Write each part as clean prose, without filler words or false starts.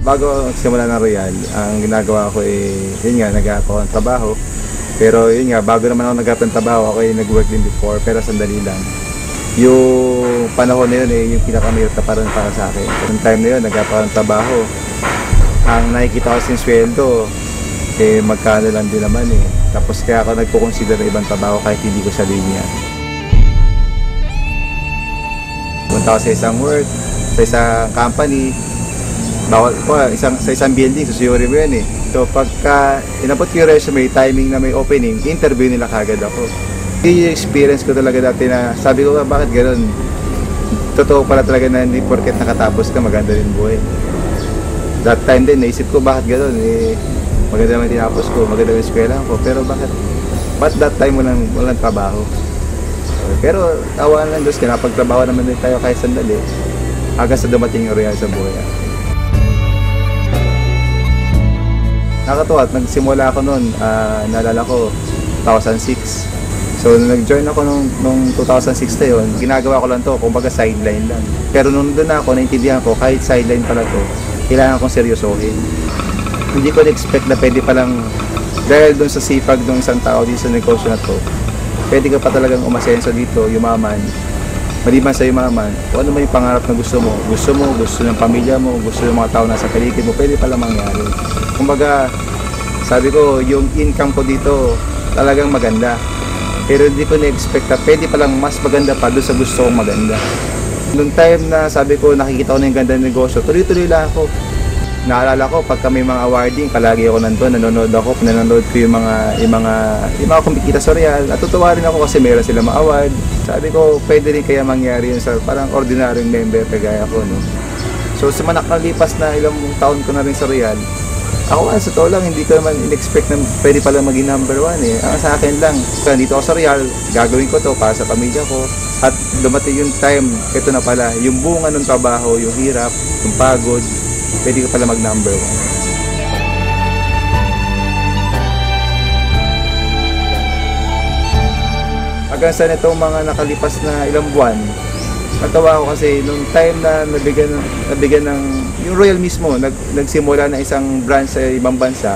Bago simula ng Royal, ang ginagawa ko yun nga, nag-aap ako ng trabaho. Pero yun nga, bago naman ako nag-aap ng trabaho, ako nag-work din before, pero sandali lang. Yung panahon na yun yung pinakamahirap na para sa akin. Yung time na yun, nag-aap ako ng trabaho. Ang nakikita ko sin sweldo, magkano lang din naman Tapos kaya ako nagpo-consider ng ibang trabaho kahit hindi ko sa linya. Punta ako sa isang work, sa isang company, bawal po, sa isang building, susuyuri mo yan So pagka inabot yung resume, timing na may opening, interview nila kagad ako. Yung experience ko talaga dati na sabi ko, bakit gano'n? Totoo pala talaga na hindi porket nakatapos ka, maganda rin buhay. That time din, naisip ko bakit gano'n? Maganda naman tinapos ko, maganda yung eskwela ko, pero bakit that time walang trabaho? Pero tawanan lang Diyos, napagtrabaho naman din tayo kahit sandali, hanggang sa dumating yung Royal sa buhay. Nakatuwa at nagsimula ako noon, naalala ko, 2006. So nag-join ako nung 2006 na yun, ginagawa ko lang to, kumbaga sideline lang. Pero nung doon ako, naintindihan ko, kahit sideline pala to, kailangan kong seryosohin. Hindi ko na-expect na pwede palang, dahil doon sa sipag ng isang tao dito sa negosyo na to, pwede ka pa talagang umasenso dito, yumaman. Maliban sa yumaman, kung ano may pangarap na gusto mo, gusto ng pamilya mo, gusto ng mga tao nasa paligid mo, pwede pala mangyari. Kumbaga, sabi ko, yung income ko dito talagang maganda. Pero hindi ko na-expect na pwede palang mas maganda pa doon sa gusto kong maganda. Noong time na sabi ko, nakikita ko na yung ganda ng negosyo, tuloy-tuloy lang ako. Naalala ko, pagka may mga awarding, palagi ako nandun, nanonood ko yung mga kumikita sa Royal. Natutuwa rin ako kasi meron sila mga award. Sabi ko, pwede rin kaya mangyari yun sa parang ordinaryong member kagaya ko, no? So, sa nakalipas na ilang taon ko na rin sa Royal, ako sa totoo lang, hindi ko naman in-expect na pwede pala maging number 1 Ang sa akin lang, dito ako sa Royal, gagawin ko to para sa pamilya ko. At dumating yung time, ito na pala, yung bunga ng trabaho, yung hirap, yung pagod, pwede ko pala mag number 1. Hanggang sa nitong mga nakalipas na ilang buwan, natawa ako kasi nung time na nabigyan ng yung Royal mismo, nagsimula na isang branch sa ibang bansa,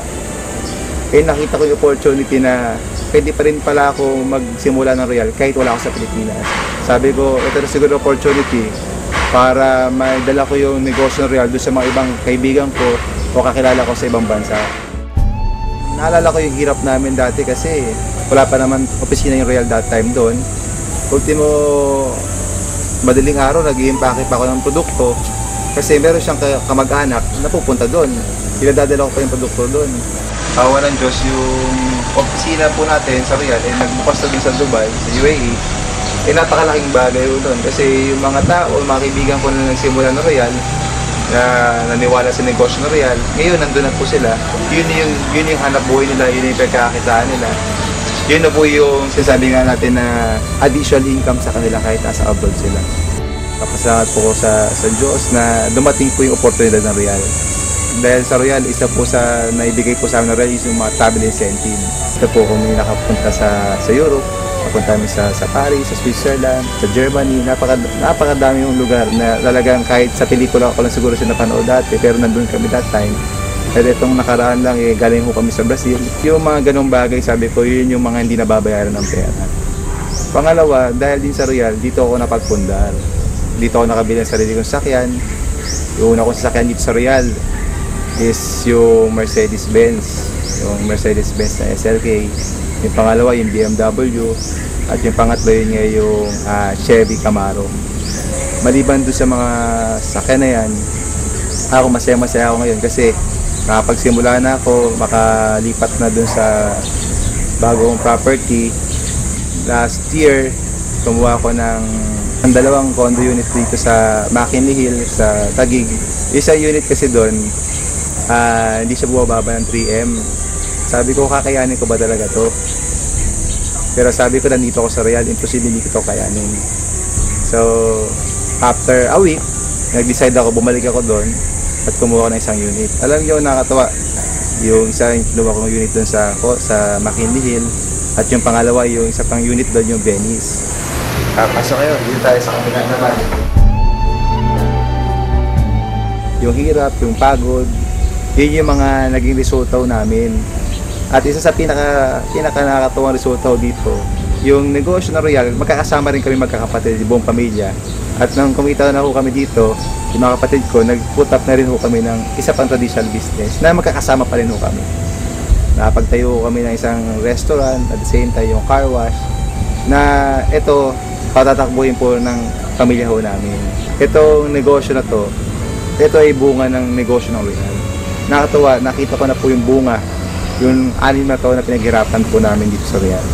nakita ko yung opportunity na pwede pa rin pala ako magsimula ng Royal kahit wala ako sa Pilipinas. Sabi ko, ito na siguro opportunity para madala ko yung negosyo ng Royal doon sa mga ibang kaibigan ko o kakilala ko sa ibang bansa. Naalala ko yung hirap namin dati kasi wala pa naman opisina yung Royal that time doon. Ultimo, madaling araw, nag-i-impake pa ako ng produkto kasi meron siyang kamag-anak na pupunta doon. Pinadadala ko pa yung produkto doon. Awa ng Diyos, yung opisina po natin sa Royal, nagbukas na doon sa Dubai, sa UAE. Napakalaking bagay doon kasi yung mga tao, mga kaibigan ko na nagsimula ng Royal, na naniwala sa negosyo ng Royal, ngayon nandun na po sila. Yun yung hanap buhay nila, yun yung pagkakakitaan nila. Yun na po yung sinasabi nga natin na additional income sa kanila kahit nasa abroad sila. Kapasalamat po ko sa Diyos na dumating po yung oportunidad ng Royal. Dahil sa Royal, isa po sa naibigay po sa amin ng Royal is yung mga travel incentive. Ito po kung may nakapunta sa Europe, napunta kami sa Paris, sa Switzerland, sa Germany. Napakadami yung lugar na talagang kahit sa pelikula ko lang siguro siya napanood dati, pero nandun kami that time. Pero itong nakaraan lang, galing ko kami sa Brazil. Yung mga ganong bagay, sabi ko, yun yung mga hindi nababayaran ng pera. Pangalawa, dahil din sa Royal, dito ako napagpundar. Dito ako nakabili ng sarili kong sakyan. Yung una kong sasakyan dito sa Royal is yung Mercedes-Benz. Yung Mercedes-Benz na SLK. Yung pangalawa, yung BMW. At yung pangatlo yun yung Chevy Camaro. Maliban doon sa mga sakyan na yan, ako masaya-masaya ako ngayon kasi nakapagsimula na ako, makalipat na dun sa bagong property. Last year, kumuha ko ng dalawang condo unit dito sa McKinley Hill, sa Taguig. Isa unit kasi doon, hindi siya bumababa ng 3M. Sabi ko, kakayanin ko ba talaga to? Pero sabi ko, nandito ako sa Royal, imposible hindi ko to kayanin. So, after a week, nag-decide ako, bumalik ako doon at kumuha ko ng isang unit. Alam niyo, nakakatawa. Yung isa, kinuha ko ng unit doon sa McKinley Hill. At yung pangalawa, yung isa pang unit doon, yung Venice. Pasok kayo, dito tayo sa kabilang naman. yung hirap, yung pagod, yun yung mga naging resulta namin. At isa sa pinaka nakakatuwang resulta dito, yung negosyo na Royal, magkakasama rin kami magkakapatid, buong pamilya. At nang kumita na ho kami dito, yung mga kapatid ko, nag-put up na rin ho kami ng isa pang traditional business na magkakasama pa rin ho kami. Napagtayo kami ng isang restaurant, at the same time yung car wash, na ito, patatakbuhin po ng pamilya ho namin. Itong negosyo na to, ito ay bunga ng negosyo ng Royal. Nakatuwa, nakita ko na po yung bunga, yung 6 na taon na pinaghirapan po namin dito sa Royal.